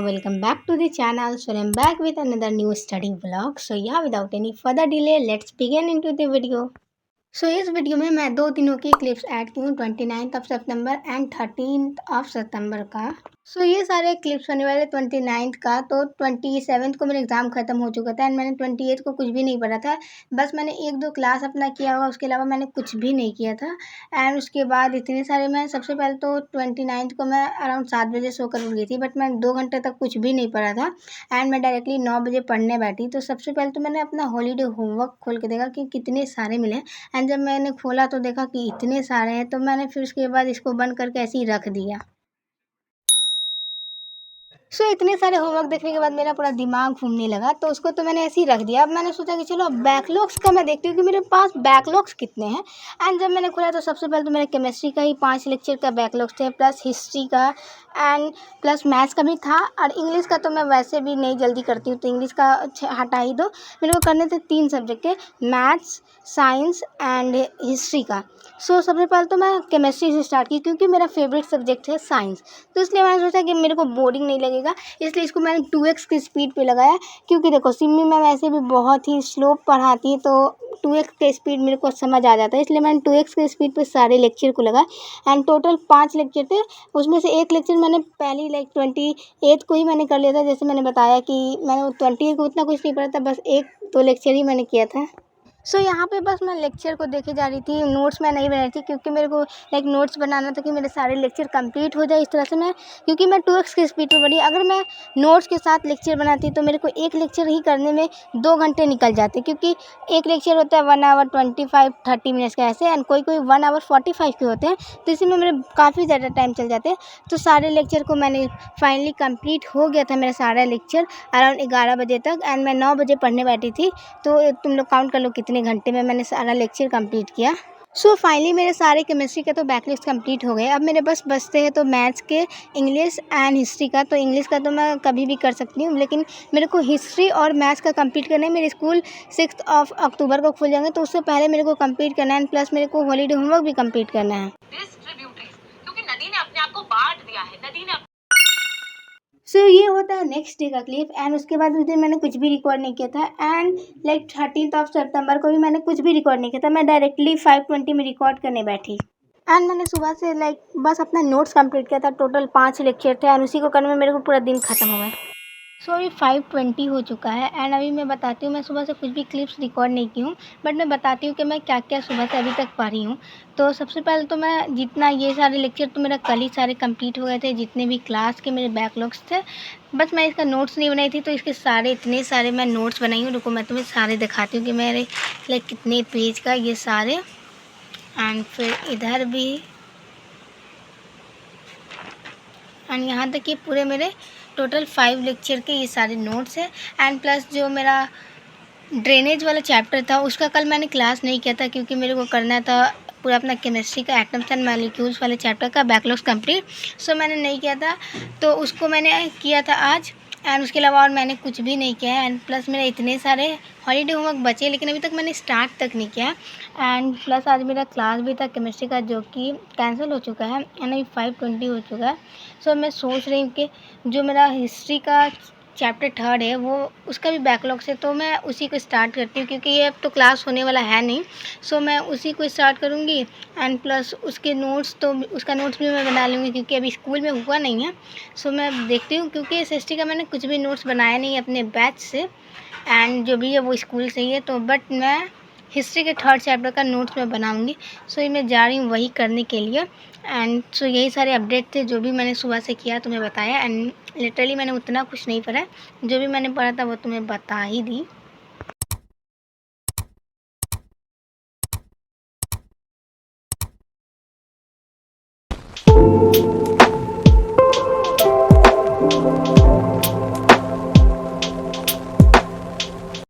welcome back to the channel. So I'm back with another new study vlog. So yeah, without any further delay, let's begin into the video. इस video में मैं 2 दिनों की clips add की हूँ, 29 of September and 13 of सितंबर का। ये सारे क्लिप्स होने वाले 29 का। तो 27 को मेरा एग्ज़ाम ख़त्म हो चुका था एंड मैंने 28 को कुछ भी नहीं पढ़ा था, बस मैंने 1-2 क्लास अपना किया होगा, उसके अलावा मैंने कुछ भी नहीं किया था। एंड उसके बाद इतने सारे मैं सबसे पहले तो 29 को मैं अराउंड 7 बजे सोकर उठ गई थी, बट मैं 2 घंटे तक कुछ भी नहीं पढ़ा था एंड मैं डायरेक्टली 9 बजे पढ़ने बैठी। तो सबसे पहले तो मैंने अपना हॉलीडे होमवर्क खोल के देखा कि कितने सारे मिले एंड जब मैंने खोला तो देखा कि इतने सारे हैं, तो मैंने फिर उसके बाद इसको बंद करके ऐसे ही रख दिया। इतने सारे होमवर्क देखने के बाद मेरा पूरा दिमाग घूमने लगा, तो उसको तो मैंने ऐसे ही रख दिया। अब मैंने सोचा कि चलो अब बैकलॉग्स का मैं देखती हूँ कि मेरे पास बैकलॉग्स कितने हैं। एंड जब मैंने खोला तो सबसे पहले तो मेरे केमिस्ट्री का ही 5 लेक्चर का बैकलॉग्स थे, प्लस हिस्ट्री का एंड प्लस मैथ्स का भी था। और इंग्लिश का तो मैं वैसे भी नहीं जल्दी करती हूँ, तो इंग्लिश का हटा ही दो। मेरे को करने थे 3 सब्जेक्ट के, मैथ्स, साइंस एंड हिस्ट्री का। सबसे पहले तो मैं केमिस्ट्री से स्टार्ट की क्योंकि मेरा फेवरेट सब्जेक्ट है साइंस, तो इसलिए मैंने सोचा कि मेरे को बोरिंग नहीं लगेगा, इसलिए इसको मैंने 2x की स्पीड पे लगाया। क्योंकि देखो सिमी मैम वैसे भी बहुत ही स्लो पढ़ाती है, तो 2x के स्पीड मेरे को समझ आ जाता है, इसलिए मैंने 2x के स्पीड पे सारे लेक्चर को लगाया। एंड टोटल 5 लेक्चर थे, उसमें से एक लेक्चर मैंने पहली 28 को ही मैंने कर लिया था। जैसे मैंने बताया कि मैंने 28 को उतना कुछ नहीं पढ़ा था, बस 1-2 लेक्चर ही मैंने किया था। यहाँ पे बस मैं लेक्चर को देखे जा रही थी, नोट्स मैं नहीं बना रही थी क्योंकि मेरे को नोट्स बनाना था कि मेरे सारे लेक्चर कंप्लीट हो जाए। इस तरह से मैं, क्योंकि मैं 2x की स्पीड पे पढ़ी, अगर मैं नोट्स के साथ लेक्चर बनाती तो मेरे को एक लेक्चर ही करने में 2 घंटे निकल जाते, क्योंकि एक लेक्चर होता है 1 आवर 25-30 मिनट्स का ऐसे, एंड कोई 1 आवर 45 के होते हैं, तो इसी में मेरे काफ़ी ज़्यादा टाइम चल जाते हैं। तो सारे लेक्चर को मैंने फाइनली कंप्लीट हो गया था मेरा सारा लेक्चर अराउंड 11 बजे तक, एंड मैं 9 बजे पढ़ने बैठी थी। तो तुम लोग काउंट कर लो कितने घंटे में मैंने सारा लेक्चर कंप्लीट किया। फाइनली मेरे सारे केमिस्ट्री के तो बैकलॉग्स कंप्लीट हो गए। अब मेरे बस बचते हैं तो मैथ्स के, इंग्लिश एंड हिस्ट्री का। तो इंग्लिश का तो मैं कभी भी कर सकती हूँ, लेकिन मेरे को हिस्ट्री और मैथ्स का कंप्लीट करना है। मेरे स्कूल 6 अक्टूबर को खुल जाएंगे, तो उससे पहले मेरे को कंप्लीट करना है, प्लस मेरे को हॉलीडे होमवर्क भी कंप्लीट करना है। क्योंकि नदी ने अपने आप को बांट दिया है, नदी ने ये होता है नेक्स्ट डे का क्लिप। एंड उसके बाद उस दिन मैंने कुछ भी रिकॉर्ड नहीं किया था, एंड 13 सितंबर को भी मैंने कुछ भी रिकॉर्ड नहीं किया था। मैं डायरेक्टली 5:20 में रिकॉर्ड करने बैठी एंड मैंने सुबह से बस अपना नोट्स कंप्लीट किया था। टोटल 5 लेक्चर थे एंड उसी को करने में मेरे को पूरा दिन खत्म हो गया। अभी 5:20 हो चुका है एंड अभी मैं बताती हूँ, मैं सुबह से कुछ भी क्लिप्स रिकॉर्ड नहीं की हूँ, बट मैं बताती हूँ कि मैं क्या क्या सुबह से अभी तक पढ़ी हूँ। तो सबसे पहले तो मैं जितना, ये सारे लेक्चर तो मेरा कल ही सारे कंप्लीट हो गए थे, जितने भी क्लास के मेरे बैकलॉग्स थे। बस मैं इसका नोट्स नहीं बनाई थी, तो इसके सारे इतने सारे मैं नोट्स बनाई हूँ। रुको मैं तुम्हें सारे दिखाती हूँ कि मेरे कितने पेज का ये सारे। एंड फिर इधर भी, एंड यहाँ तक कि पूरे मेरे टोटल 5 लेक्चर के ये सारे नोट्स हैं। एंड प्लस जो मेरा ड्रेनेज वाला चैप्टर था उसका कल मैंने क्लास नहीं किया था, क्योंकि मेरे को करना था पूरा अपना केमिस्ट्री का एटम्स एंड मॉलिक्यूल्स वाले चैप्टर का बैकलॉग्स कंप्लीट। मैंने नहीं किया था, तो उसको मैंने किया था आज। एंड उसके अलावा और मैंने कुछ भी नहीं किया है। एंड प्लस मेरे इतने सारे हॉलीडे होमवर्क बचे, लेकिन अभी तक मैंने स्टार्ट तक नहीं किया। एंड प्लस आज मेरा क्लास भी था केमिस्ट्री का, जो कि कैंसिल हो चुका है एंड अभी 5:20 हो चुका है। मैं सोच रही हूँ कि जो मेरा हिस्ट्री का चैप्टर 3 है वो, उसका भी बैकलॉग से, तो मैं उसी को स्टार्ट करती हूँ, क्योंकि ये अब तो क्लास होने वाला है नहीं। मैं उसी को स्टार्ट करूँगी एंड प्लस उसके नोट्स, तो उसका नोट्स भी मैं बना लूँगी, क्योंकि अभी स्कूल में हुआ नहीं है। मैं देखती हूँ, क्योंकि SST का मैंने कुछ भी नोट्स बनाया नहीं है अपने बैच से, एंड जो भी है वो स्कूल से ही है। तो बट मैं हिस्ट्री के 3rd चैप्टर का नोट्स मैं बनाऊँगी। ये मैं जा रही हूँ वही करने के लिए। एंड यही सारे अपडेट थे जो भी मैंने सुबह से किया, तुम्हें बताया। एंड लिटरली मैंने उतना कुछ नहीं पढ़ा, जो भी मैंने पढ़ा था वो तुम्हें बता ही दी।